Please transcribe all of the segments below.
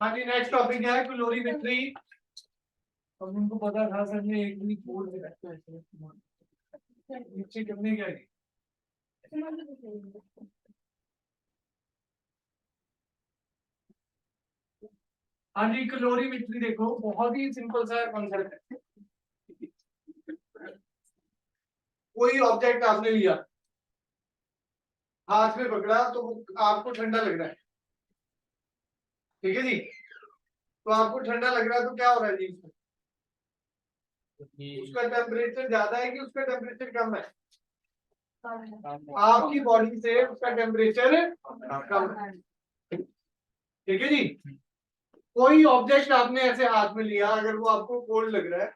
हाँ जी, next topic है क्लोरीमेट्री। अब उनको पता था सर ने एक भी बोर्ड में रखा है नीचे करने क्या है। हाँ जी, क्लोरीमेट्री देखो बहुत ही सिंपल सा कॉन्सेप्ट है। कोई ऑब्जेक्ट आपने लिया, हाथ में पकड़ा तो आपको ठंडा लग रहा है, ठीक है जी। तो आपको ठंडा लग रहा है तो क्या हो रहा है जी उसमें? उसका टेम्परेचर ज्यादा है कि उसका टेम्परेचर कम है? आपकी बॉडी से उसका टेम्परेचर कम है, ठीक है जी। कोई ऑब्जेक्ट आपने ऐसे हाथ में लिया, अगर वो आपको कोल्ड लग रहा है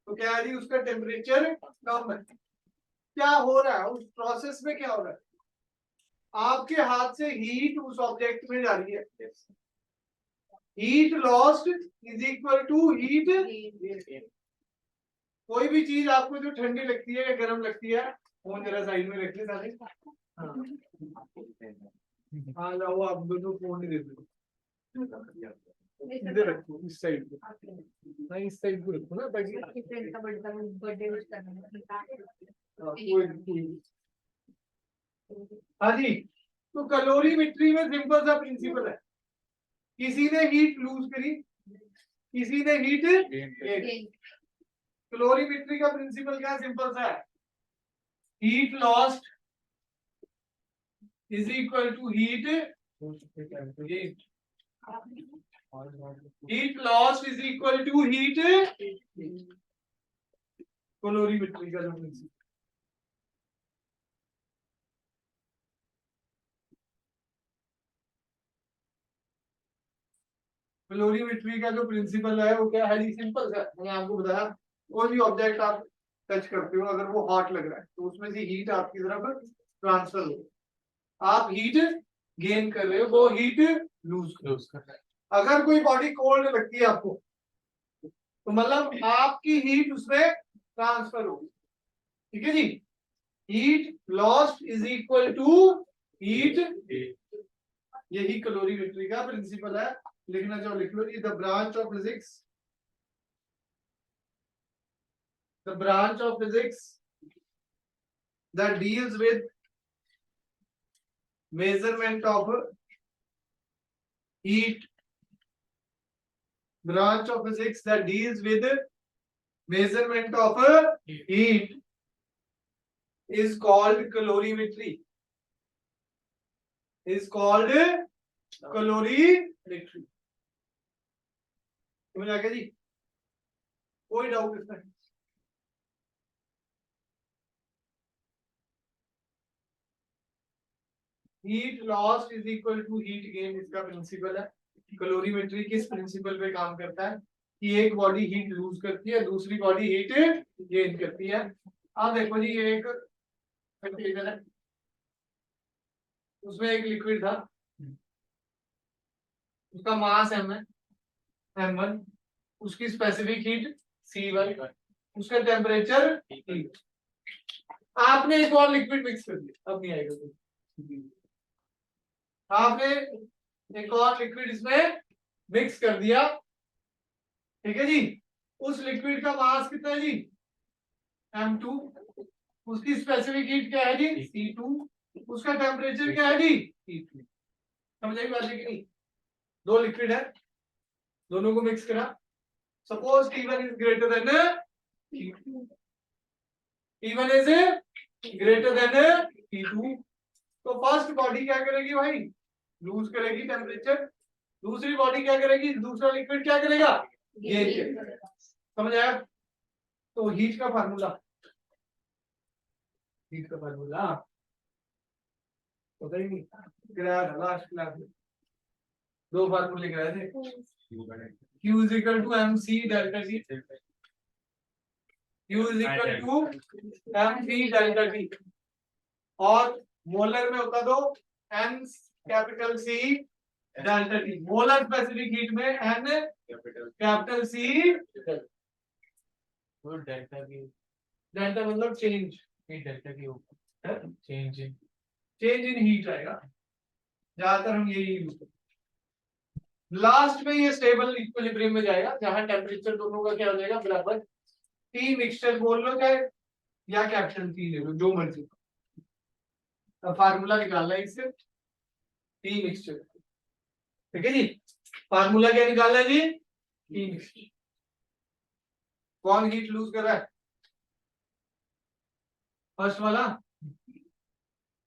तो क्या है जी, उसका टेम्परेचर कम है। क्या हो रहा है उस प्रोसेस में, क्या हो रहा है? आपके हाथ से हीट उस ऑब्जेक्ट में जा रही है। Heat lost is equal to heat. कोई भी चीज आपको जो ठंडी लगती है या गर्म लगती है, फोन जरा साइड में रख ले सारे। हाँ लाओ, आप दोनों फोन ही दे दो, इधर रखो इस साइड पे, हाँ इस साइड पे रखो ना ताकि हाँ जी। तो कैलोरीमेट्री में सिंपल सा प्रिंसिपल है, किसी ने हीट लूज करी, किसी ने हीट गेन। कैलोरीमेट्री का प्रिंसिपल क्या सिंपल सा है, heat lost is equal to heat lost is equal to heat calorimetry का जो प्रिंसिपल। कैलोरीमेट्री का जो प्रिंसिपल है वो क्या है जी, सिंपल सा। मैंने आपको बताया कोई भी ऑब्जेक्ट आप टच करते हो, अगर वो हॉट लग रहा है तो उसमें से हीट आपकी तरफ ट्रांसफर हो, आप हीट गेन कर रहे हो, वो हीट लूज कर रहा है। अगर कोई बॉडी कोल्ड लगती है आपको तो मतलब आपकी हीट उसमें ट्रांसफर होगी, ठीक है जी। Heat lost is equal to heat, यही कैलोरीमेट्री का प्रिंसिपल है। लिखना चाहो लिख लो जी, the branch of physics, the branch of physics that deals with measurement of heat, branch of physics that deals with measurement of heat is called calorimetry, is called calorimetry। समझ आ गया जी, कोई डाउट इसमें? Heat lost is equal to heat gain, इसका principle है। Calorimetry किस principle पे काम करता है कि एक बॉडी हीट लूज करती है, दूसरी बॉडी हीट गेन करती है। अब देखो जी, ये एक कंटेनर है, उसमें एक लिक्विड था, उसका मास m है, m1, उसकी स्पेसिफिक हीट C1, उसका टेम्परेचर T। आपने एक और लिक्विड मिक्स कर दिया, अब नहीं आएगा कुछ। आपने एक और लिक्विड इसमें मिक्स कर दिया, ठीक है जी। उस लिक्विड का मास कितना है जी, m2, उसकी स्पेसिफिक हीट क्या है जी, C2, उसका टेम्परेचर क्या है जी, T2। समझ आई बात है कि नहीं? दो लिक्विड है, दोनों को मिक्स करा, suppose T1 is greater than T2, T1 is greater than T2, तो फर्स्ट बॉडी क्या करेगी भाई, लूज करेगी टेम्परेचर, दूसरी बॉडी क्या करेगी, दूसरा लिक्विड क्या करेगा, गेन करेगा। समझ आया? तो हीट का फार्मूला, हीट का फार्मूला पता ही नहीं, गिराया था लास्ट क्लास में, दो फार्मूले गिराए थे। Q is equal to MC delta T, Q is equal to MC delta T, और मोलर में होता तो N capital C delta T। Molar specific heat में N कैपिटल C, डेल्टा मतलब चेंज, डेल्टा की ऊपर चेंज इन हीट आएगा, ज्यादातर हम यही यूज करते हैं। लास्ट में ये स्टेबल इक्विलिब्रियम में जाएगा जहां टेम्परेचर दोनों का क्या हो जाएगा बराबर। टी मिक्सचर बोल लो चाहे या कैपिटल टी ले लो जो मर्जी। अब फार्मूला निकालना है इससे टी मिक्सचर। ठीक है जी, फार्मूला क्या निकालना है जी, टी मिक्सचर। कौन हीट लूज कर रहा है, फर्स्ट वाला।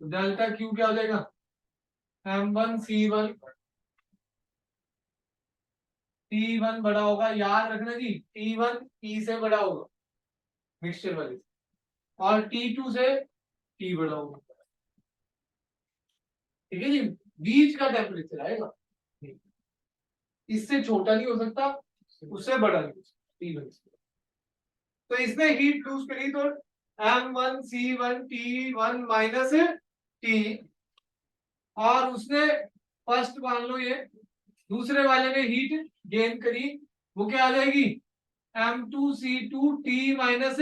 डेल्टा क्यू क्या हो जाएगा, M1C1 T1 बड़ा होगा, याद रखना जी T1 T से बड़ा होगा मिक्सचर वाले से, और T2 से T बड़ा होगा। ठीक है जी, बीच का टेम्परेचर आएगा, इससे छोटा नहीं हो सकता, उससे बड़ा नहीं हो सकता T1 से। तो इसने हीट लूज करी तो M1C1T1 माइनस T, और उसने फर्स्ट मान लो ये, दूसरे वाले ने हीट गेन करी, वो क्या आ जाएगी M2C2T minus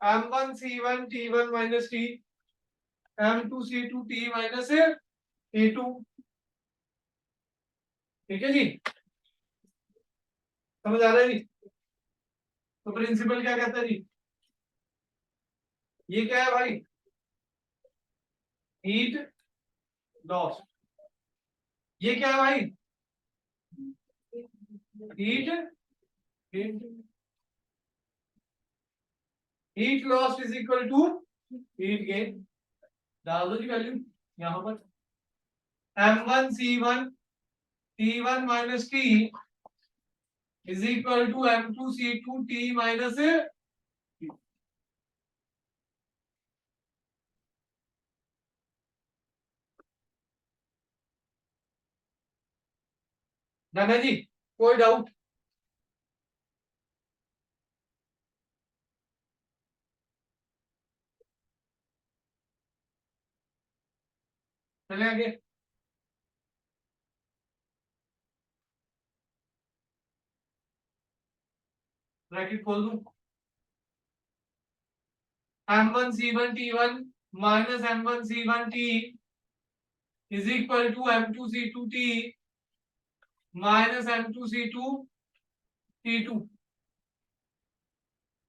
M1C1T1 minus T, M2C2T minus T2। ठीक है जी, समझ आ रहा है जी। तो प्रिंसिपल क्या कहता है जी, ये क्या है भाई, हीट लॉस। ये क्या है भाई, heat heat heat loss is equal to heat gain. डाल दो जी वैल्यू यहां पर, M1C1T1 minus T is equal to M2C2T minus. जाना जी, कोई डाउट, चले आगे। ब्रैकेट खोल दूं, M1C1T1 minus M1C1T is equal to M2C2T minus M2C2T2।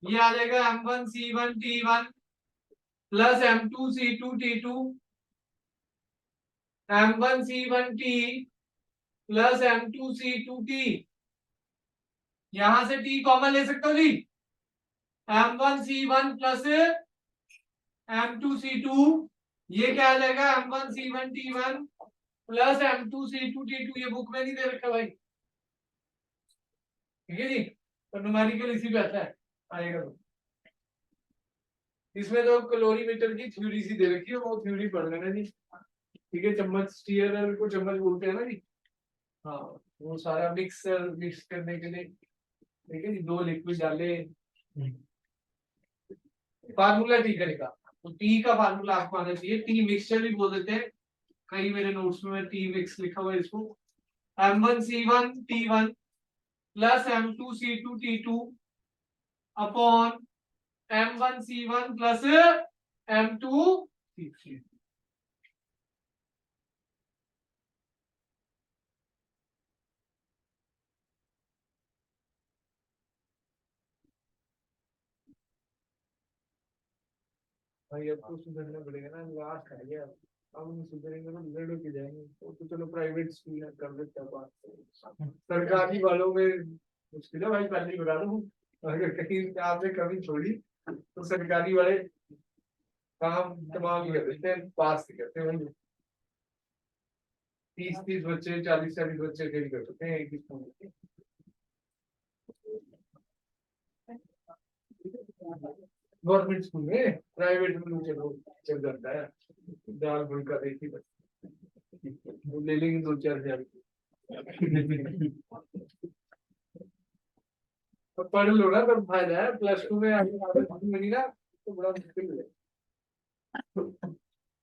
ये आ जाएगा M1C1T1 plus M2C2T2 M1C1T plus M2C2T। यहां से T कॉमन ले सकता हूं जी, M1C1 प्लस M2C2, ये क्या आ जाएगा M1C1T1 प्लस M2C2T2। ये बुक में नहीं दे रखा भाई, ठीक है जी, तो न्यूमेरिकल इसी पे आता है, आएगा तो। इसमें तो कैलोरीमीटर की थ्योरी सी दे रखी है, वो थ्योरी पढ़ लेना जी। ठीक है, चम्मच स्टीयर को चम्मच बोलते हैं ना जी, हाँ, वो सारा मिक्स करने के लिए। ठीक है जी, दो लिक्विड डाले, फार्मूला टी करेगा, तो टी का फार्मूला आपको आना चाहिए, टी मिक्सचर भी बोल देते हैं, कई मेरे नोट्स में टी मिक्स लिखा हुआ है इसको। M1C1T1 plus M2C2T2 upon M1C1 plus M2C2। भाई अब तो सुधरना पड़ेगा ना, लास्ट है गया, अब हम सुधरेंगे तो लड़ो के जाएंगे, तो चलो प्राइवेट स्कूल में कर देते हैं बात, सरकारी वालों में मुश्किल है भाई, पहले ही बता दूं, अगर कहीं आपने कमी छोड़ी तो सरकारी वाले काम तमाम ही कर देते हैं, पास ही करते हैं। 30-30 बच्चे, 40-40 बच्चे फेल कर सकते हैं एक ही स्कूल में। गवर्नमेंट स्कूल में, प्राइवेट में चलो चल जाता है, दाल फुल्का देखी बस, वो ले लेंगे 2-4 हजार। तो पढ़ लो ना, तब फायदा है, प्लस 2 में आगे मिली ना तो बड़ा मुश्किल है।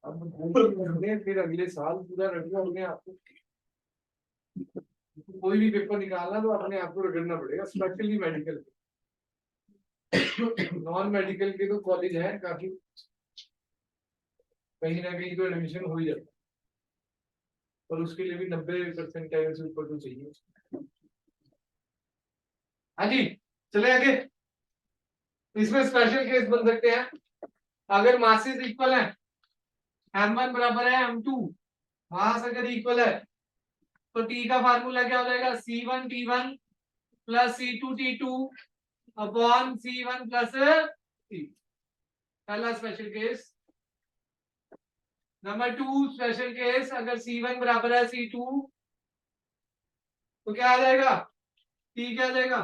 अब फिर अगले साल पूरा रखना अपने आप को, कोई भी पेपर निकालना तो अपने आप को रगड़ना पड़ेगा, स्पेशली मेडिकल। नॉन मेडिकल के तो कॉलेज है काफी, कहीं ना कहीं तो एडमिशन हो ही जाता है। और उसके लिए भी 90% केल्विन से ऊपर तो चाहिए। हाँ जी, चले आगे। इसमें स्पेशल केस बन सकते हैं अगर मासेस इक्वल है, m1 बराबर है m2, मास अगर इक्वल है तो T का फार्मूला क्या हो जाएगा, C1 T1 plus C2 T2 upon C1 plus T। पहला special case. Number 2 special case, अगर C1 बराबर है C2 तो क्या आ जाएगा, T क्या आ जाएगा,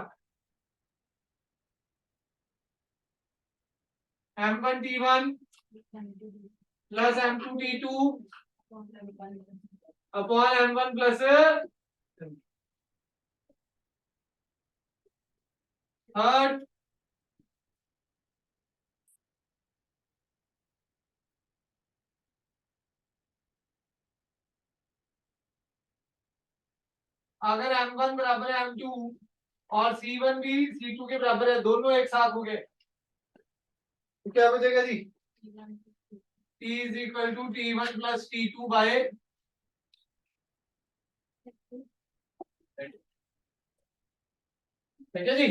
m1 T1 plus m2 T2 upon m1 plus. Third, अगर m1 बराबर है m2 और C1 भी C2 के बराबर है, दोनों एक साथ हो गए तो क्या बचेगा जी, T is equal to T1 plus T2 by. ठीक है जी।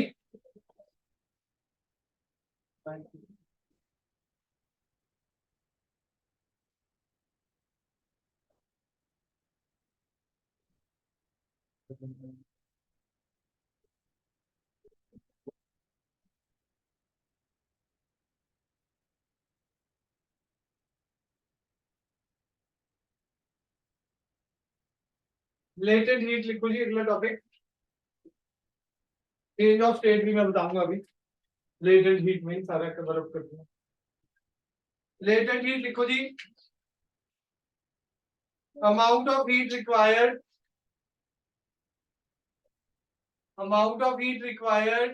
लेटेंट हीट लिखो जी, अगला टॉपिक। चेंज ऑफ स्टेट भी मैं बताऊंगा अभी, लेटेंट हीट में ही सारा कवर अप करते हैं। लेटेंट हीट लिखो जी, amount of heat required, amount of heat required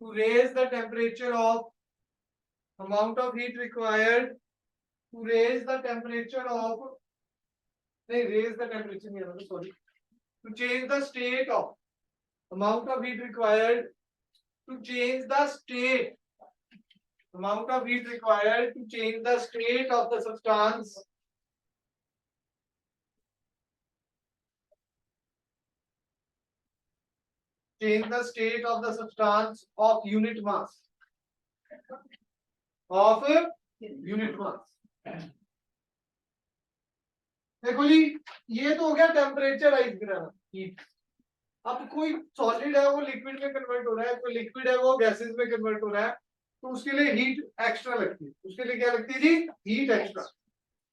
to raise the temperature of, amount of heat required to raise the temperature of, नहीं रेज द टेम्परेचर नहीं है, sorry, to change the state of, amount of heat required to change the state, amount of heat required to change the state of the substance, change the state of the substance of unit mass, of unit mass। देखो जी, ये तो हो गया टेम्परेचराइज कराना heat. अब कोई solid है वो लिक्विड में कन्वर्ट हो रहा है, कोई लिक्विड है वो गैसेस में कन्वर्ट हो रहा है, तो उसके लिए हीट एक्स्ट्रा लगती है। उसके लिए क्या लगती है जी, हीट एक्स्ट्रा।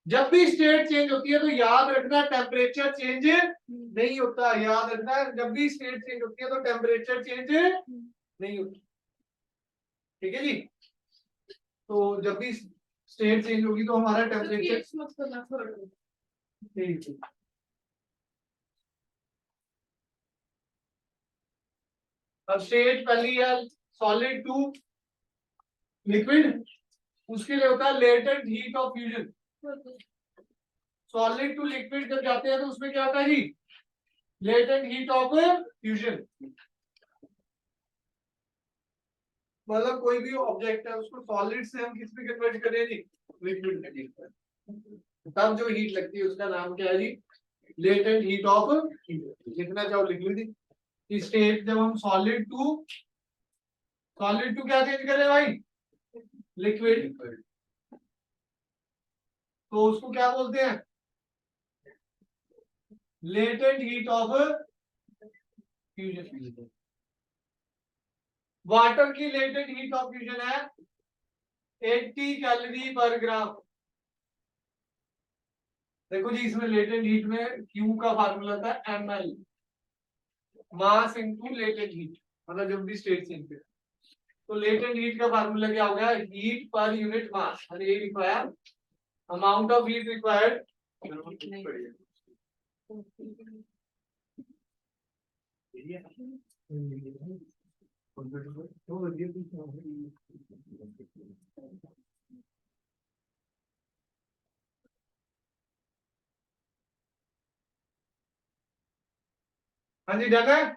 जब भी स्टेट चेंज होती है तो याद रखना टेम्परेचर चेंज नहीं होता, याद रखना जब भी स्टेट चेंज होती है तो टेम्परेचर चेंज नहीं होता। ठीक है जी, तो जब भी स्टेट चेंज होगी तो हमारा टेम्परेचर, ठीक है। अब स्टेट पहली है सॉलिड टू लिक्विड, उसके लिए होता है latent heat of fusion. Solid to liquid जब जाते हैं तो उसमें क्या होता है जी, लेटेंट हीट ऑफ फ्यूजन। मतलब कोई भी ऑब्जेक्ट है उसको सॉलिड से हम किस में कन्वर्ट करें जी, लिक्विड में, तब जो हीट लगती है उसका नाम क्या है जी, लेटेंट हीट ऑफ फ्यूजन। लिखना चाहो लिख लीजिए। स्टेट जब हम सॉलिड टू क्या चेंज करें भाई, लिक्विड, तो उसको क्या बोलते हैं, latent heat of fusion. Water की लेटेंट हीट ऑफ फ्यूजन है 80 कैलोरी पर ग्राम। देखो जी, इसमें लेटेंट हीट में Q का फार्मूला था ml, mass into latent heat, मतलब जब भी स्टेट चेंज पे, तो लेटेंट हीट का फार्मूला क्या हो गया, हीट पर यूनिट मास, और ये लिखवाया अमाउंट ऑफ हीट रिक्वायर्ड। हाँ जी, डन है।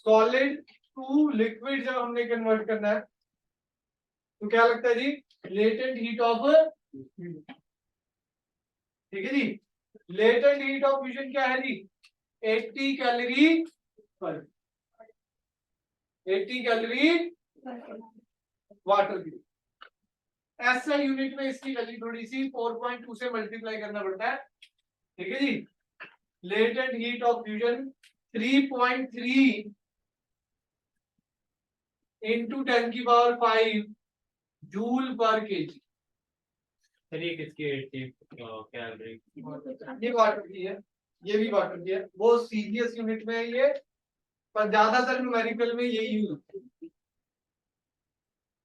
सॉलिड टू लिक्विड जब हमने कन्वर्ट करना है तो क्या लगता है जी, लेटेंट हीट ऑफ, ठीक है जी, लेटेंट हीट ऑफ फ्यूजन क्या है जी, 80 कैलोरी पर, 80 कैलोरी वाटर की। ऐसा यूनिट में इसकी वैल्यू थोड़ी सी 4.2 से मल्टीप्लाई करना पड़ता है, ठीक है जी। Latent heat of fusion 3.3 into 10⁵ joule पर केजी। सर ये किसकी 80 कैलोरी? ये वाटर की है, ये भी वाटर की है, वो सीरियस यूनिट में है ये, पर ज्यादातर न्यूमेरिकल में यही यूज होता है,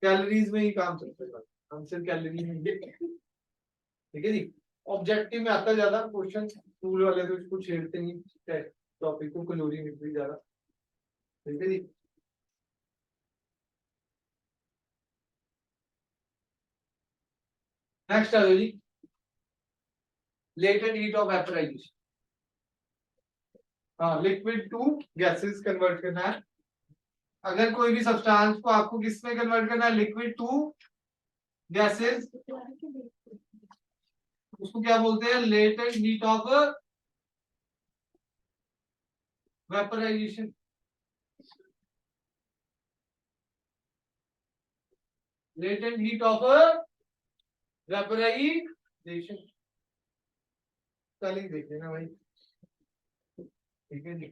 कैलोरीज में ही काम चलता है, आंसर कैलोरी में, ठीक है जी। ऑब्जेक्टिव में आता ज्यादा क्वेश्चन, स्कूल वाले तो इसको छेड़ते नहीं टॉपिक को, कैलोरी में भी ज्यादा, ठीक है जी। नेक्स्ट आ जाओ जी, लेटेंट हीट ऑफ वेपराइजेशन। हाँ, लिक्विड टू गैसेस कन्वर्ट करना है। अगर कोई भी सब्सटेंस को आपको किस में कन्वर्ट करना है, लिक्विड टू गैसेस, उसको क्या बोलते हैं, latent heat of vaporisation. Latent heat of vaporisation, spelling देख लेना भाई, ठीक है जी।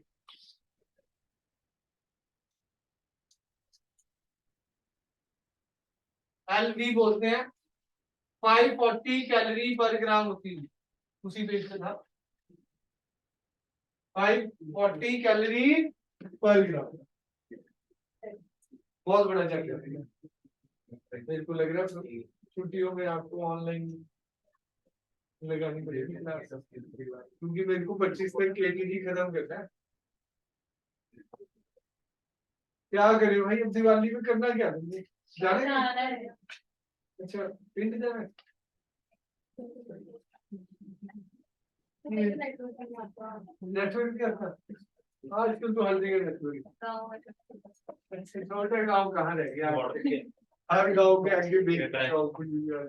LV बोलते हैं, 540 कैलोरी पर ग्राम होती है, उसी पेज पे था, 540 कैलोरी पर ग्राम, बहुत बड़ा चैप्टर है। मेरे को लग रहा है छुट्टियों में आपको ऑनलाइन लगानी पड़ेगी क्लास, क्योंकि मेरे को 25 तक केटीजी खत्म करना है। क्या करे भाई, अब दिवाली में करना क्या तुमने, जाना है? अच्छा, पिंड जाना है। नेटवर्क क्या था आजकल, तो हर जगह नेटवर्क। अच्छा, छोटा गाँव कहाँ रह गया, हर गाँव के आगे बेच शॉप खुली है।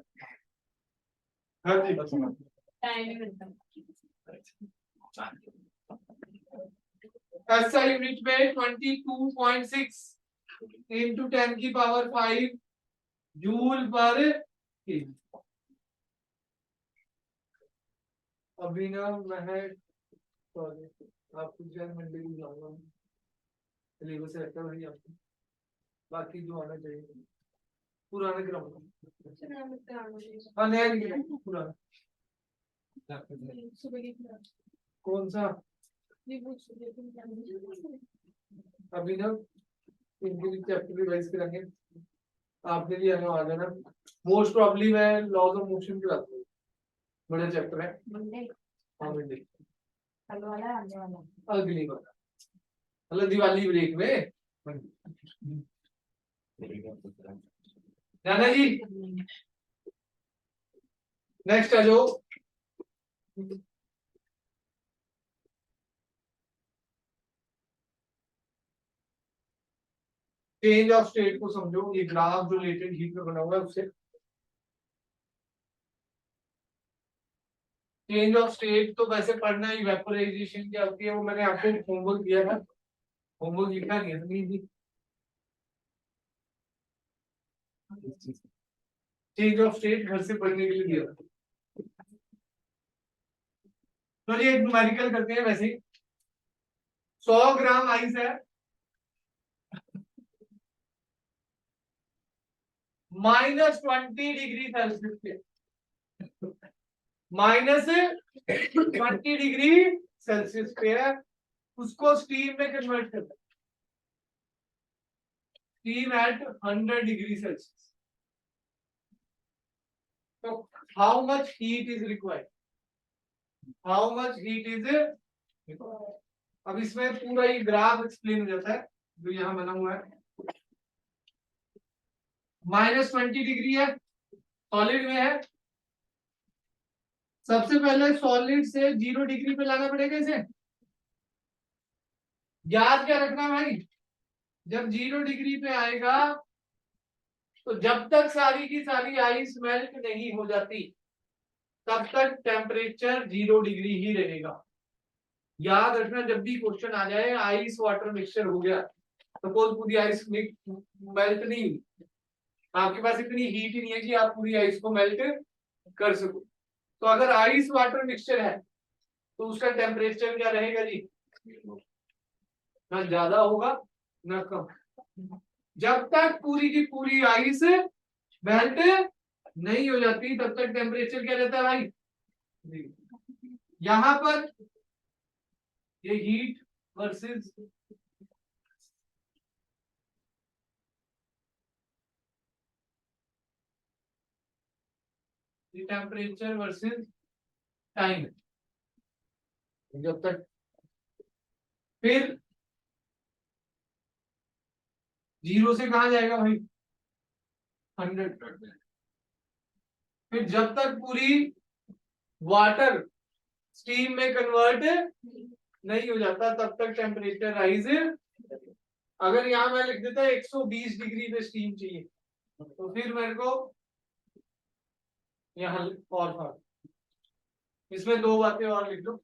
हाँ जी, ऐसा यूनिट में 22.6 इंटू 10⁵ जूल पर केजी। अभी ना मैं आपको जैन मंडी में जाऊंगा, सिलेबस रहता है वही आपको, बाकी जो आना चाहिए पुराने ग्राउंड, हाँ नया नहीं है, पुराना। कौन सा, अभी ना इनके लिए चैप्टर रिवाइज करेंगे, आपने भी आना आ जाना। मोस्ट प्रॉब्ली मैं लॉज ऑफ मोशन कराता हूँ, बड़ा चैप्टर है। हाँ मंडे, अगली बार, मतलब दिवाली ब्रेक में जाना जी। नेक्स्ट है जो चेंज ऑफ स्टेट को समझो, ये ग्राफ जो लेटेंट हीट में बना हुआ है उससे। चेंज ऑफ स्टेट तो वैसे पढ़ना ही, वेपोराइजेशन क्या होती है वो मैंने आपको होमवर्क दिया था, होमवर्क लिखा नहीं है नहीं, चेंज ऑफ स्टेट घर से पढ़ने के लिए दिया था। तो ये न्यूमेरिकल करते हैं वैसे ही, 100 ग्राम आइस है, -20 डिग्री सेल्सियस पे, -20 डिग्री सेल्सियस पे है, उसको स्टीम में कन्वर्ट करना, स्टीम एट 100 डिग्री सेल्सियस। तो how much heat is required, how much heat is required. अब इसमें पूरा ये ग्राफ एक्सप्लेन हो जाता है जो यहाँ बना हुआ है। -20 डिग्री है, सॉलिड में है, सबसे पहले सॉलिड से 0 डिग्री पे लाना पड़ेगा इसे। याद क्या रखना भाई, जब 0 डिग्री पे आएगा तो जब तक सारी की सारी आइस मेल्ट नहीं हो जाती तब तक टेम्परेचर 0 डिग्री ही रहेगा। याद रखना, जब भी क्वेश्चन आ जाए आइस वाटर मिक्सचर हो गया, सपोज पूरी आइस मेल्ट नहीं हुई, आपके पास इतनी हीट ही नहीं है कि आप पूरी आइस को मेल्ट कर सको, तो अगर आइस वाटर मिक्सचर है तो उसका टेम्परेचर क्या रहेगा जी, ना ज्यादा होगा ना कम। जब तक पूरी की पूरी आइस मेल्ट नहीं हो जाती तब तक टेम्परेचर क्या रहता है भाई। यहां पर ये heat versus temperature versus time, जब तक फिर 0 से कहा जाएगा भाई 100, फिर जब तक पूरी वाटर स्टीम में कन्वर्ट नहीं हो जाता तब तक टेम्परेचर राइज। अगर यहां मैं लिख देता 120 डिग्री पे स्टीम चाहिए तो फिर मेरे को यहाँ और था, इसमें दो बातें और लिख दो।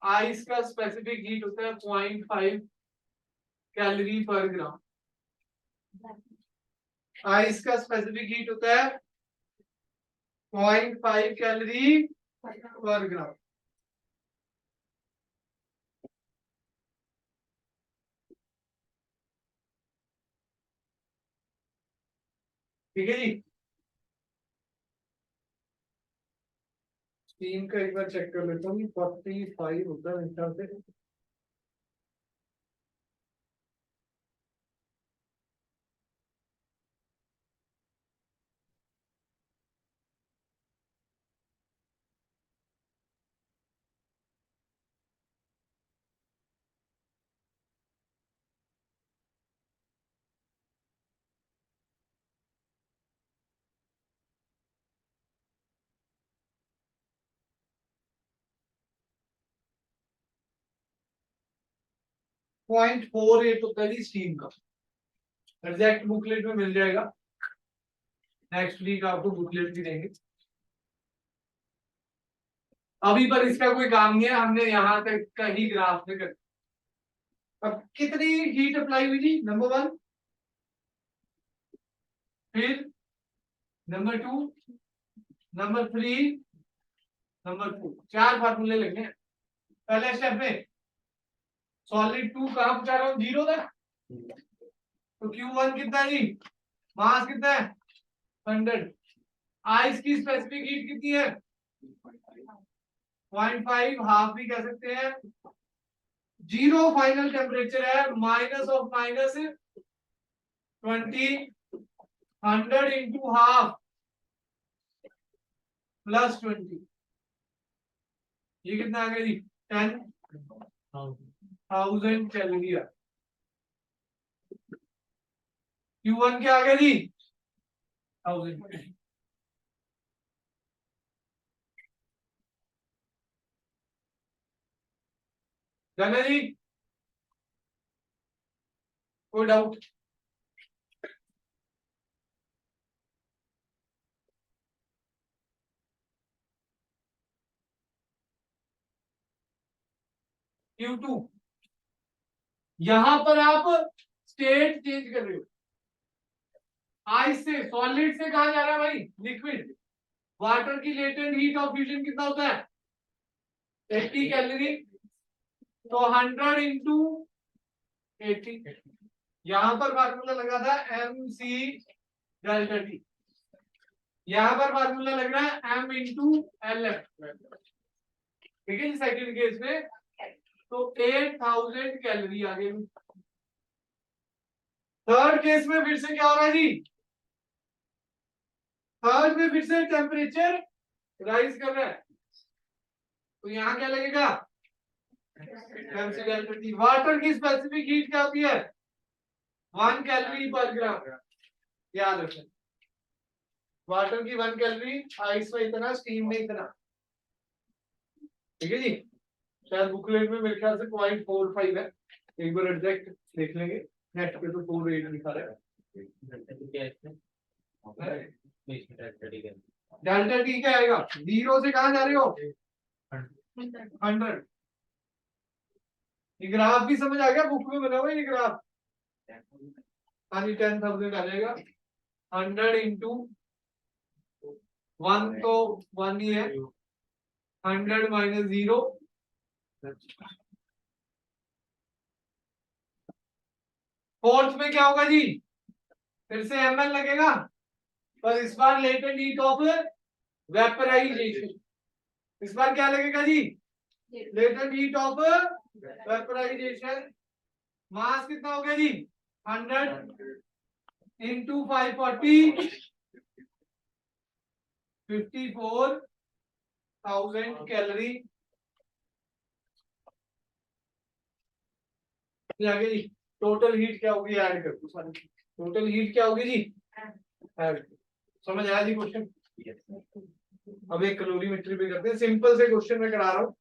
आइस का स्पेसिफिक हीट होता है 0.5 कैलोरी पर ग्राम, आइस का स्पेसिफिक हीट होता है 0.5 कैलोरी पर ग्राम। ठीक है जी, स्टीम का एक बार चेक कर लेता हूँ, 45 होता है मेरे ख्याल से। पॉइंट 48 होता है जी स्टीम का, एग्जैक्ट बुकलेट में मिल जाएगा, नेक्स्ट वीक आपको बुकलेट भी देंगे। अभी पर इसका कोई काम नहीं है, हमने यहाँ तक का ही ग्राफ में कर। अब कितनी हीट अप्लाई हुई जी, नंबर 1, फिर नंबर 2, नंबर 3, नंबर 4, 4 फार्मूले लगे हैं। पहले स्टेप में सॉलिड 2 कहां पहुंचा रहा हूं, 0 तक, तो Q1 कितना है जी, मास कितना है 100, आइस की स्पेसिफिक हीट कितनी है 0.5, हाफ भी कह सकते हैं, 0 फाइनल टेम्परेचर है, minus of minus 20, 100 into half plus 20, ये कितना आ गया जी 10,000 कैलोरी। Q1 क्या आ गया जी 1000। डन है जी, कोई डाउट। Q2, यहां पर आप स्टेट चेंज कर रहे हो, आइस से सॉलिड से कहा जा रहा है भाई लिक्विड। वाटर की लेटेंट हीट ऑफ फ्यूजन कितना होता है 80 कैलोरी, तो 100 इंटू 80, यहां पर फार्मूला लगा था MC डेल्टा टी, यहां पर फार्मूला लग रहा है M इंटू LF। ठीक है जी, सेकंड केस में तो 8000 कैलोरी आ गई। थर्ड केस में फिर से क्या हो रहा है जी, थर्ड में फिर से टेम्परेचर राइज कर रहा है, तो यहां क्या लगेगा MC डेल्टा टी। वाटर की स्पेसिफिक हीट क्या होती है 1 कैलोरी पर ग्राम, याद रखें वाटर की 1 कैलोरी, आइस में इतना, स्टीम में इतना। ठीक है जी, शायद बुकलेट में मेरे ख्याल से 0.45 है, एक बार एग्जैक्ट देख लेंगे, नेक्स्ट पे तो 48 लिखा रहेगा। डेल्टा टी क्या आएगा, 0 से कहाँ जा रहे हो 100। ये ग्राफ भी समझ आ गया, बुक में बना हुआ है ये ग्राफ। हाँ जी 10,000 आ जाएगा, 100 इंटू 1 तो 1 ही है, 100 माइनस 0, फोर्थ में क्या होगा जी, फिर से ml लगेगा, पर इस बार लेटेंट हीट ऑफ वेपराइजेशन। इस बार क्या लगेगा जी, लेटेंट हीट ऑफ वेपराइजेशन। मास कितना हो गया जी 100 इंटू 540, 54,000 कैलोरी। आगे जी टोटल हीट क्या होगी, ऐड कर दो सारी, टोटल हीट क्या होगी जी ऐड। समझ आया जी क्वेश्चन। अब एक कैलोरीमेट्री पे करते हैं, सिंपल से क्वेश्चन में करा रहा हूँ,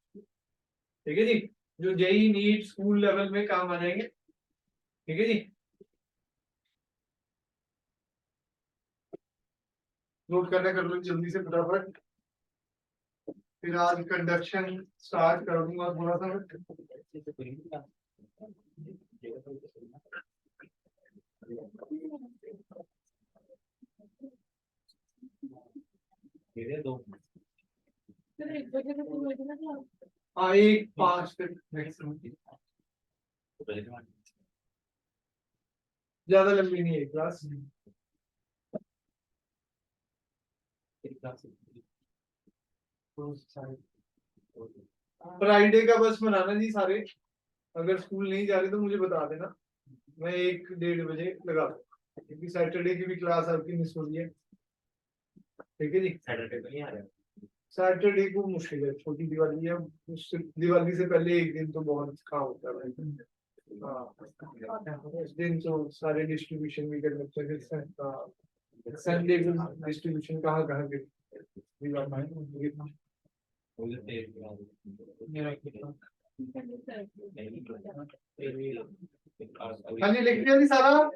ठीक है जी, जो जेई नीट स्कूल लेवल में काम आ जाएंगे, ठीक है जी। नोट करना कर लो जल्दी से फटाफट, फिर आज कंडक्शन स्टार्ट कर दूंगा थोड़ा सा। हाँ 1-5 तक मैक्सिमम, ज्यादा लंबी नहीं है क्लास। फ्राइडे का बस बनाना जी सारे, अगर स्कूल नहीं जा रहे तो मुझे बता देना, मैं 1-1:30 बजे लगा दूंगा, क्योंकि सैटरडे की भी क्लास आपकी मिस हो रही है, ठीक है जी। सैटरडे को नहीं आ रहा, सैटरडे को मुश्किल है, छोटी दिवाली है, दिवाली से पहले एक दिन तो बहुत काम होता है भाई। हाँ उस दिन तो सारे डिस्ट्रीब्यूशन भी करने चाहिए, संडे को डिस्ट्रीब्यूशन कहाँ कहाँ के हाँ जी लिख दिया जी सारा।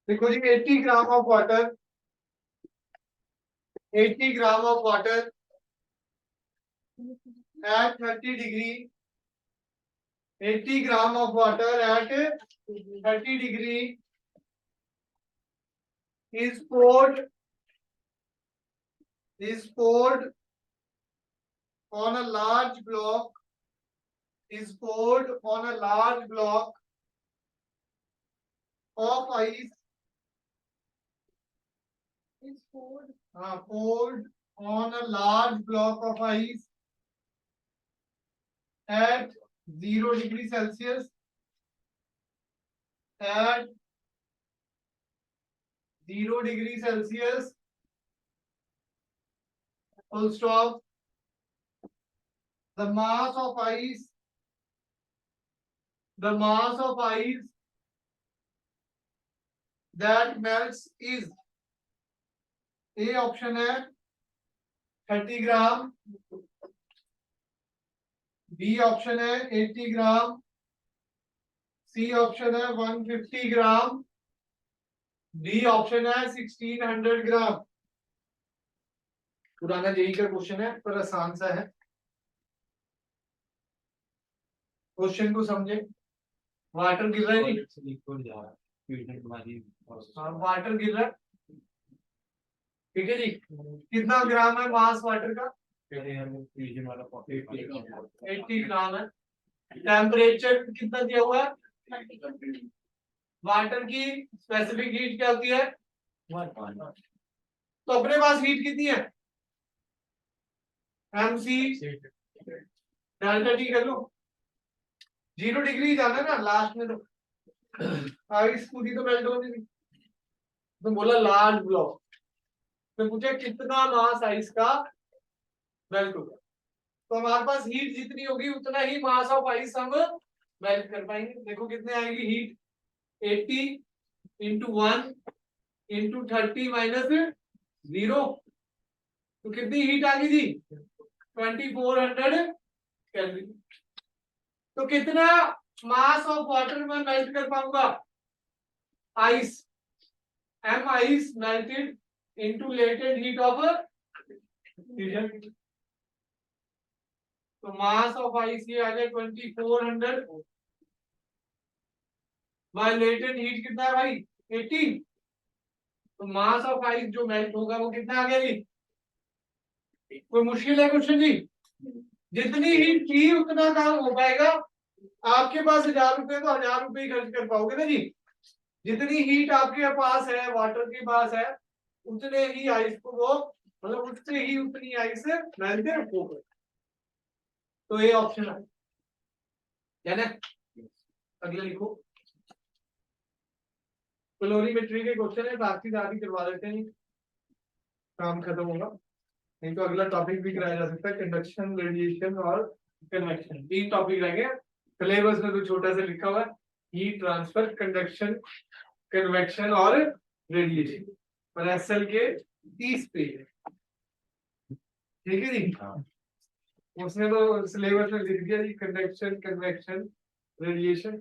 देखो जी 80 gram of water, 80 gram of water at 30 degree, 80 gram of water at 30 degree is poured on a large block, is poured on a large block of ice, is poured on a large block of ice at 0 degree Celsius, at 0 degree Celsius, full stop. The mass of ice that melts is, A option है 30 ग्राम, B option है 80 ग्राम, C option है 150 ग्राम, D option है 1600 ग्राम। पुराना JEE का question है पर आसान सा है, क्वेश्चन को समझे। वाटर गिर रहा है जी, लिक्विड जा रहा है फ्यूजन तुम्हारी हाँ वाटर गिर रहा है, ठीक है जी। कितना ग्राम है मास वाटर का? पहले हम फ्यूजन वाला 80 ग्राम है। टेम्परेचर कितना दिया हुआ है? वाटर की स्पेसिफिक हीट क्या होती है? तो अपने पास हीट कितनी है? mc डेल्टा टी कर लो, 0 डिग्री जाना है ना लास्ट में, तो आइस पूरी तो मेल्ट होनी थी, तो बोला लार्ज ब्लॉक, तो पूछा कितना मास आइस का मेल्ट होगा, तो हमारे पास हीट जितनी होगी उतना ही मास ऑफ आइस हम मेल्ट कर पाएंगे। देखो कितने आएगी हीट, 80 इंटू 1 इंटू 30 माइनस 0, तो कितनी हीट आ गई थी? 2400 कैलोरी। तो कितना मास ऑफ वाटर में मेल्ट कर पाऊंगा? Ice, m ice melted into latent heat of fusion, तो मास ऑफ आइस ये आ गया 2400 बाय लेटेंट हीट कितना है भाई? 80, तो मास ऑफ आइस जो मेल्ट होगा वो कितना आ गया जी? कोई मुश्किल है क्वेश्चन जी? जितनी हीट थी उतना काम हो पाएगा। आपके पास 1000 रुपए तो 1000 रुपए ही खर्च कर पाओगे ना जी। जितनी हीट आपके पास है वाटर के पास है उतने ही आइस को वो मतलब उससे ही उतनी आइस मेल्ट होगा, तो ये ऑप्शन है ना। अगला लिखो, क्लोरीमेट्री के क्वेश्चन है, साथ ही करवा देते हैं, काम खत्म होगा। नहीं तो अगला टॉपिक भी कराया जा सकता है, कंडक्शन, रेडिएशन और कन्वेक्शन, 3 टॉपिक रहेंगे। सिलेबस में तो छोटा सा लिखा हुआ है, हीट ट्रांसफर, कंडक्शन, कन्वेक्शन और रेडिएशन, और एसएल के 30 पेज है, ठीक है जी। उसने तो सिलेबस में लिख दिया जी कंडक्शन, कन्वेक्शन, रेडिएशन,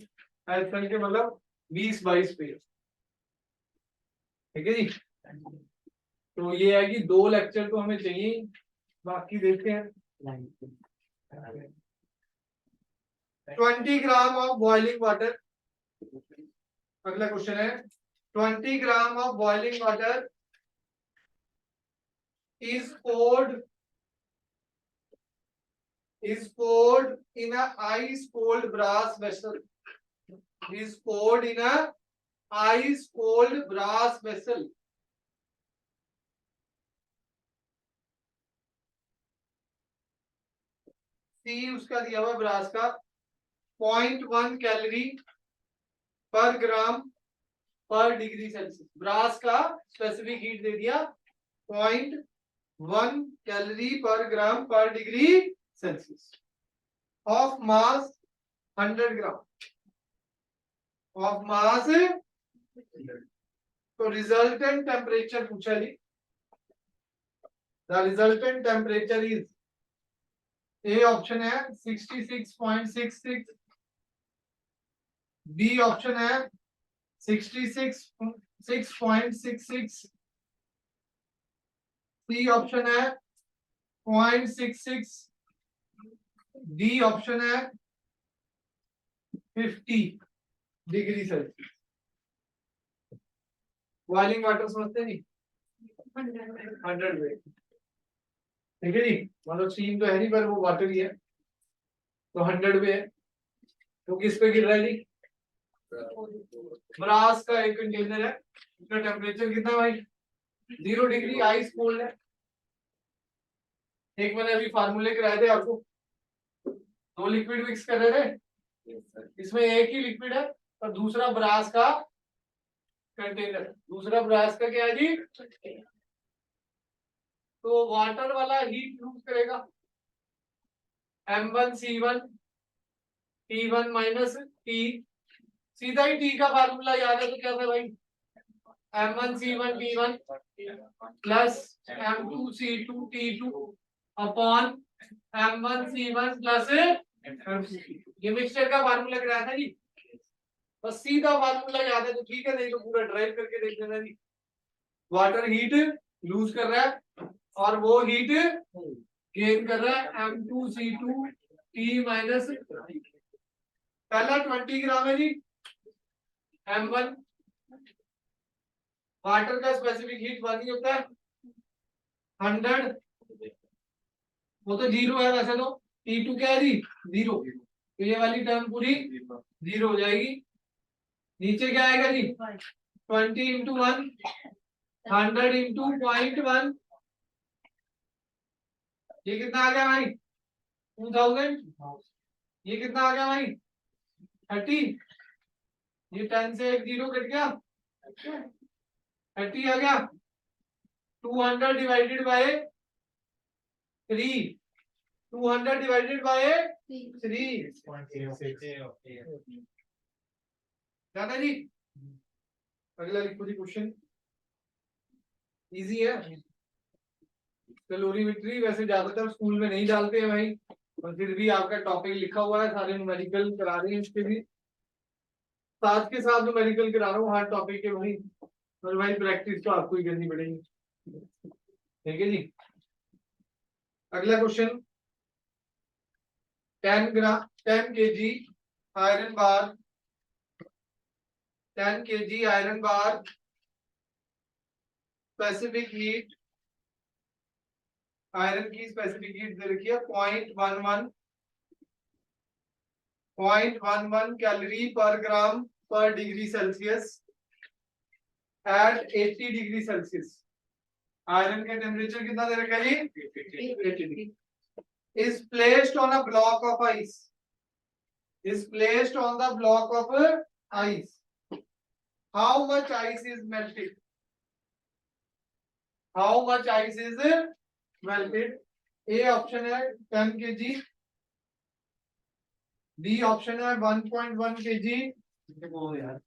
एसएल के मतलब 20-22 पेज, ठीक है जी। तो ये है कि 2 लेक्चर तो हमें चाहिए, बाकी देखते हैं। 20 ग्राम ऑफ बॉइलिंग वाटर, अगला क्वेश्चन है 20 gram of boiling water is poured in a ice cold brass vessel, is poured in a ice cold brass vessel, सी उसका दिया हुआ ब्रास का 0.1 कैलोरी पर ग्राम पर डिग्री सेल्सियस, ब्रास का specific heat दे दिया 0.1 कैलोरी पर ग्राम पर degree Celsius, of mass 100 gram, of mass, तो रिजल्टेंट टेम्परेचर पूछा जी, the resultant temperature is, A option है 66.66, बी ऑप्शन है 66.66, सी ऑप्शन है 0.66, डी ऑप्शन है 50 डिग्री सेल्सियस। बॉइलिंग वाटर समझते नहीं, 100 में, ठीक है जी, मतलब स्टीम तो है नहीं पर वो वाटर ही है, तो 100 पे है, तो किस पे गिर रहा है जी? ब्रास का एक कंटेनर है, उसका टेम्परेचर कितना भाई? 0 डिग्री, आइस कोल्ड है। एक मैंने अभी फार्मूले कराए थे आपको, 2 लिक्विड मिक्स कर रहे थे, इसमें एक ही लिक्विड है और दूसरा ब्रास का कंटेनर, दूसरा ब्रास का क्या है जी? तो वाटर वाला हीट यूज करेगा M1C1 T1 माइनस टी, सीधा ही टी का फार्मूला याद है तो क्या था भाई? M1C1T1 plus M2C2T2 upon M1C1 plus ये मिक्सचर का फार्मूला कराया था जी, बस सीधा फार्मूला याद है तो ठीक है, नहीं तो पूरा ड्राइव करके देख लेना जी। वाटर हीट लूज कर रहा है और वो हीट गेन कर रहा है M2C2T माइनस, पहला 20 ग्राम है जी M1, वाटर का स्पेसिफिक हीट पानी होता है 100, वो तो जीरो है वैसे तो, T2 क्या है जी 0, तो ये वाली टर्म पूरी 0 हो जाएगी। नीचे क्या आएगा जी 20 इंटू 1, 100 इंटू 0.1, ये कितना आ गया भाई 2000, ये कितना आ गया भाई 30, ये 10 से एक जीरो कट गया 30 आ गया, 200 डिवाइडेड बाय 3, 200 डिवाइडेड बाय 3 जाना जी। अगला लिखो जी क्वेश्चन, इजी है, कैलोरीमेट्री वैसे ज्यादातर स्कूल में नहीं डालते हैं भाई, और फिर भी आपका टॉपिक लिखा हुआ है, सारे न्यूमेरिकल करा रहे हैं इसके भी, साथ के साथ न्यूमेरिकल करा रहा हूँ हर टॉपिक के भाई, और भाई प्रैक्टिस तो आपको ही करनी पड़ेगी, ठीक है जी। अगला question, 10 kg iron bar, 10 kg iron bar specific heat, iron की स्पेसिफिक हीट दे रखी है 0.11 कैलोरी पर ग्राम पर degree Celsius at 80 degree Celsius. Iron का टेम्परेचर कितना दे रखा है जी 80 degree, is placed on a block of ice, is placed on the block of ice, how much ice is melted, how much ice is melted? A option है 10 kg, B option है 1.1 kg, वो यार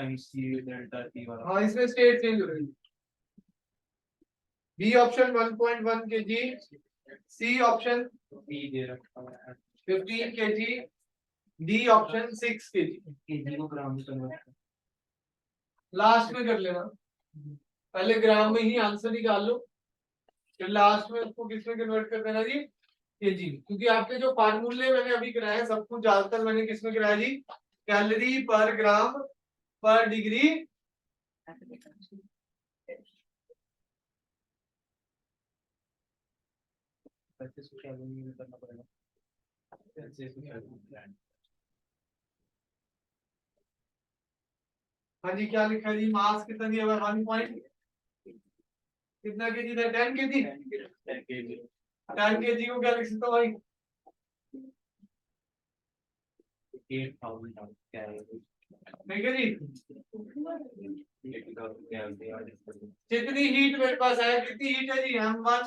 MC delta T वाला, हाँ इसमें state change हो रही है, B option 1.1 kg, C option B दे रखा है 15 kg, D option 6 kg। KG को ग्राम में कन्वर्ट कर, लास्ट में कर लेना, पहले ग्राम में ही आंसर निकाल लो, फिर लास्ट में उसको किस में कन्वर्ट कर देना जी केजी, क्योंकि आपके जो फार्मूले मैंने अभी कराए सब कुछ ज्यादातर मैंने किस में कराया जी कैलोरी पर ग्राम पर डिग्री, ऐसे इसको कैलोरी में करना पड़ेगा, ऐसे इसको कैलोरी, हाँ जी क्या लिखा है जी, मास कितना दिया हुआ है 1 पॉइंट कितना केजी था 10 केजी, 10 केजी को क्या लिख सकता हूँ भाई 8000 कैलोरी, ठीक है जी। 8000 कैलोरी, जितनी हीट मेरे पास है, कितनी हीट है जी M1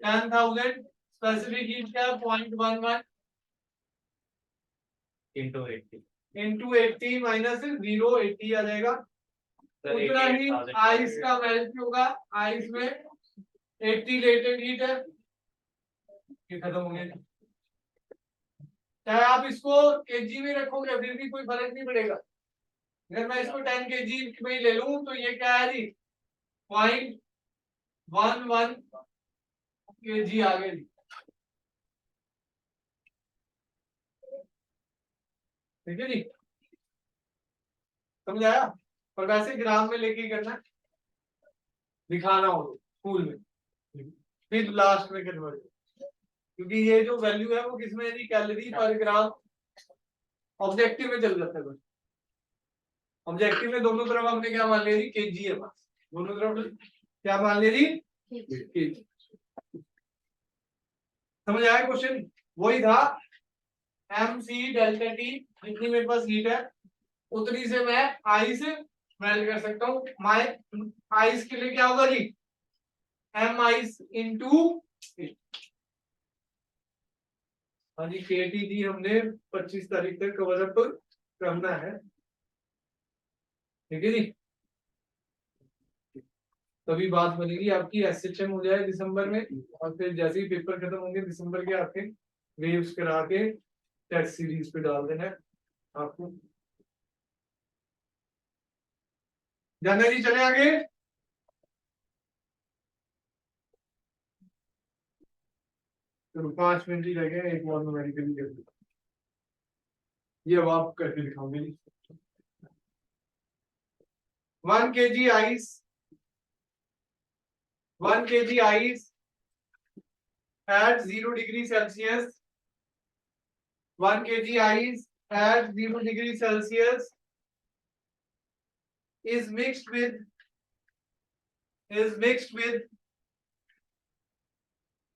10,000, स्पेसिफिक हीट क्या 0.11 into 80, इंटू 80 माइनस 0, 80 आ जाएगा, उतना ही आइस का मेल्ट होगा, आइस में 80 लेटेंट हीट है, ये खत्म हो गया, चाहे आप इसको केजी में रखोगे फिर भी कोई फर्क नहीं पड़ेगा, अगर मैं इसको 10 केजी में ले लूं तो ये क्या है जी 0.11 केजी आ गया जी, ठीक है जी समझ आया। और वैसे ग्राम में लेके करना, दिखाना हो स्कूल में, फिर लास्ट में कन्वर्ट, क्योंकि ये जो वैल्यू है वो किसमें है जी कैलोरी पर ग्राम, ऑब्जेक्टिव में चल जाता है बस, ऑब्जेक्टिव में दोनों तरफ हमने क्या मान लिया जी केजी है, बस दोनों तरफ क्या मान लिया जी केजी। समझ आया क्वेश्चन, वही था MC डेल्टा T, जितनी मेरे पास हीट है उतनी से मैं आइस मेल्ट कर सकता हूँ, माई आइस के लिए क्या होगा जी M आइस इंटू, हाँ जी KTG हमने 25 तारीख तक कवर अप करना है, ठीक है जी। तभी बात बनेगी आपकी, एसएचएम हो जाए दिसंबर में, और फिर जैसे ही पेपर खत्म होंगे दिसंबर के आपके वेव्स करा के टेस्ट सीरीज पे डाल देना है आपको। जाना जी, चले आगे। तो 5 मिनट ही लगे, एक और न्यूमेरिकल कर दो। ये अब आप करके दिखाओगे जी। 1 kg ice, 1 kg ice at 0 degree Celsius, 1 kg ice at 0 degree Celsius is mixed with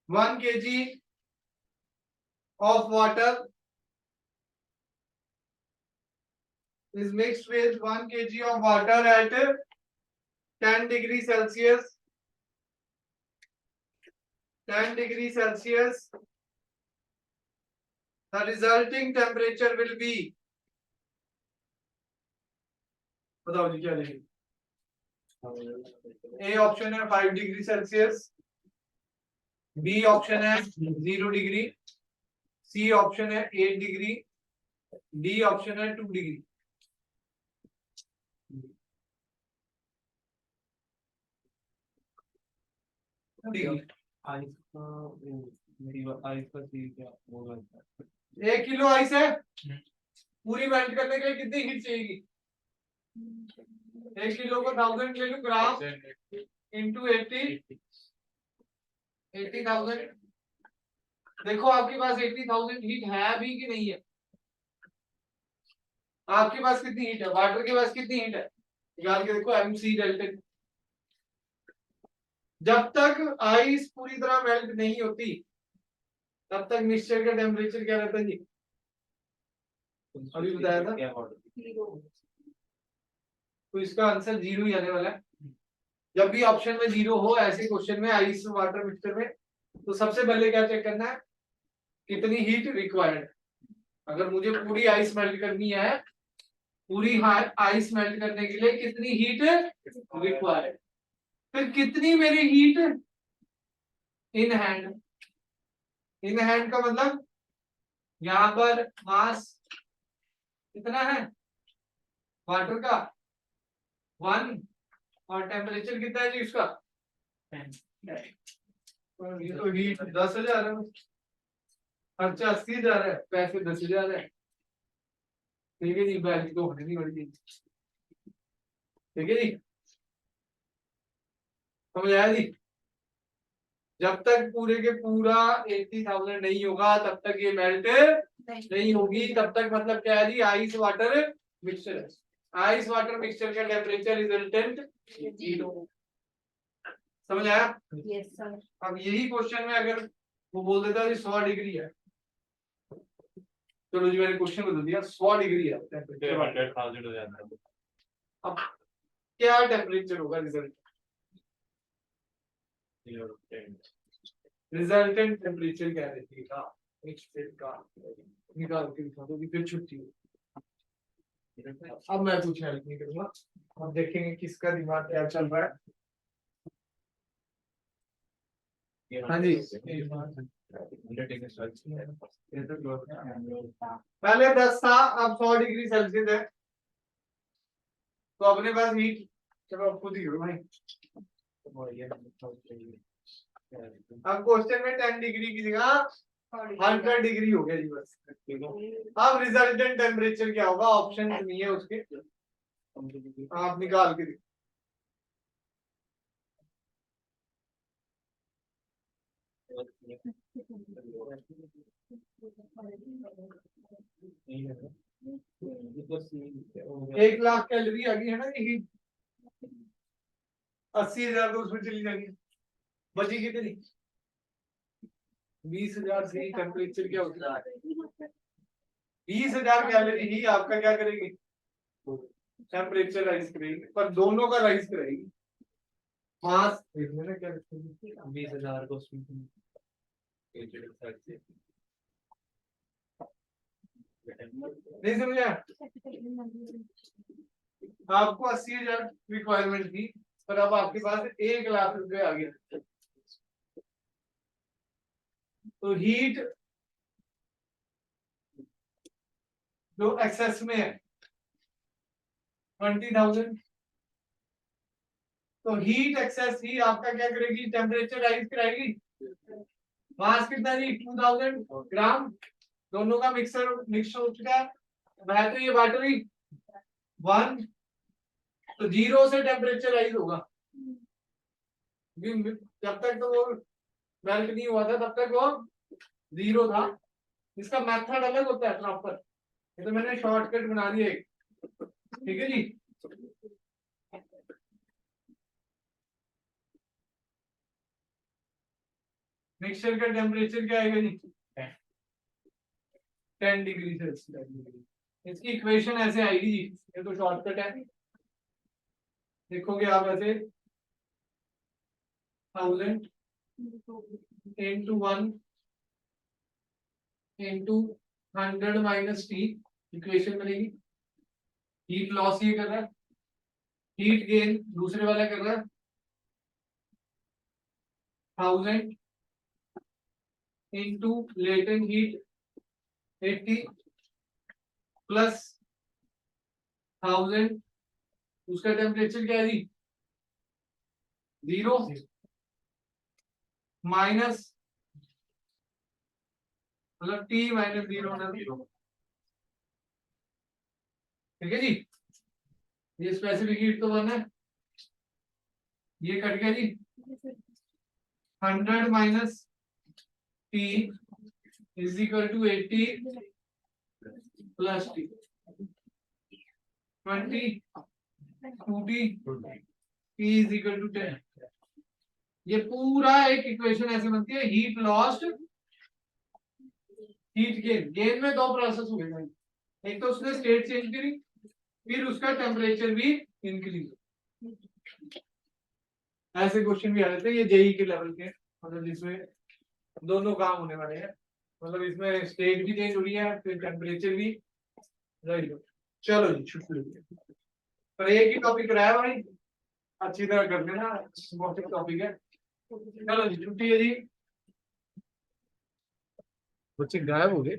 1 kg of water, is mixed with 1 kg of water at 10 degree Celsius, 10 degree Celsius. The resulting temperature will be, बताओ जी क्या लिखेंगे? ए option है 5 degree Celsius, B option है 0 degree, C option है 8 degree, D option है 2 degree. Ice का मेरी ice का सी क्या होगा? 1 किलो आइस है, पूरी मेल्ट करने के लिए कितनी हीट चाहिएगी? 1 किलो को 1000 ले लो ग्राम इंटू 80,000। देखो आपके पास 80,000 हीट है भी कि नहीं है? आपके पास कितनी हीट है? वाटर के पास कितनी हीट है? निकाल के देखो, MC डेल्टा। जब तक आइस पूरी तरह मेल्ट नहीं होती तब तक मिक्सचर का टेम्परेचर क्या रहता है जी? अभी बताया था, तो इसका आंसर 0 ही आने वाला है। जब भी ऑप्शन में 0 हो ऐसे क्वेश्चन में आइस वाटर मिक्सचर में, तो सबसे पहले क्या चेक करना है? कितनी हीट रिक्वायर्ड। अगर मुझे पूरी आइस मेल्ट करनी है, पूरी आइस मेल्ट करने के लिए कितनी हीट रिक्वायर्ड, फिर कितनी मेरी heat in hand. In hand का मतलब यहां पर मास कितना है वाटर का? 1, और टेम्परेचर कितना है जी इसका? 10। ये तो हीट 10,000 है, खर्चा 80,000 है, पैसे 10,000 है। ठीक है जी, बैलेंस तो होने नहीं वाली। ठीक है जी, समझ आया जी? जब तक पूरे के पूरा 80,000 नहीं होगा तब तक ये मेल्ट नहीं होगी। तब तक मतलब क्या है जी? आइस वाटर मिक्सचर है। आइस वाटर मिक्सचर का टेम्परेचर रिजल्टेंट 0। समझ आया? Yes sir. अब यही क्वेश्चन में अगर वो बोल देता है 100 डिग्री है, चलो जी मैंने क्वेश्चन बदल दिया, 100 डिग्री है टेम्परेचर, 100,000 हो जाता है। अब क्या टेम्परेचर होगा रिजल्ट? रिजल्टेंट टेम्परेचर क्या रहेगा मिक्सचर का? निकाल के दिखा दो, फिर छुट्टी। अब मैं कुछ हेल्प नहीं करूंगा, अब देखेंगे किसका दिमाग क्या चल रहा है। हाँ जी, पहले 10 था, अब 100 डिग्री सेल्सियस है, तो अपने पास हीट, चलो अब खुद ही हो भाई। अब क्वेश्चन में 10 डिग्री की जगह 100 डिग्री हो गया जी बस। अब रिजल्टेंट टेम्परेचर क्या होगा? ऑप्शन नहीं है उसके, आप निकाल के देखो। एक लाख कैलोरी आ गई है ना ये हीट, 80,000 तो उसमें चली जाएगी, बची कितनी? 20,000 से टेम्परेचर क्या होता है? 20,000 कैलोरी ही आपका क्या करेगी? टेम्परेचर राइज करेगी, पर दोनों का राइज करेगी। मास देखने में क्या 20,000 को नहीं समझा? आपको 80,000 रिक्वायरमेंट थी, पर अब आपके पास 1 लाख रुपए आ गया। तो हीट जो एक्सेस में है 20,000, तो हीट एक्सेस ही आपका क्या करेगी, टेम्परेचर राइज कराएगी। मास कितना जी 2000 ग्राम, दोनों का मिक्सर हो चुका है। मैं तो ये बैटरी 1, तो 0 से टेम्परेचर राइज होगा, जब तक तो वो मेल्ट नहीं हुआ था तब तक वो 0 था। इसका मेथड अलग होता है प्रॉपर, ये तो मैंने शॉर्टकट बना दिया एक, ठीक है जी। मिक्सचर का टेम्परेचर क्या आएगा जी 10 डिग्री सेल्सियस। इसकी इक्वेशन ऐसे आएगी जी, ये तो शॉर्टकट है, देखोगे आप ऐसे 1000 into 1 into 100 minus T, equation बनेगी। हीट लॉस ये कर रहा है, हीट गेन दूसरे वाला कर रहा है 1000 into लेटेंट हीट 80 प्लस 1000, उसका टेम्परेचर क्या है जी 0 माइनस, मतलब टी माइनस 0 होना 0, ठीक है जी। ये स्पेसिफिक हीट तो 1 है, ये कट गया जी 100 minus T is equal to 80 plus T 20 2t T is equal to 10। ये पूरा एक इक्वेशन ऐसे बनती है, heat lost heat gain. Gain में 2 प्रोसेस हुए हैं, एक तो उसने स्टेट चेंज करी, फिर उसका टेम्परेचर भी इंक्रीज। ऐसे क्वेश्चन भी आ जाते हैं ये जेई के लेवल के, मतलब जिसमें दोनों काम होने वाले हैं, मतलब इसमें स्टेट भी चेंज हो रही है फिर टेम्परेचर भी राइट। चलो जी छुट्टी, पर एक ही टॉपिक रहा है भाई, अच्छी तरह कर लेना, इंपॉर्टेंट टॉपिक है। चलो जी छुट्टी है जी, बच्चे गायब हो गए।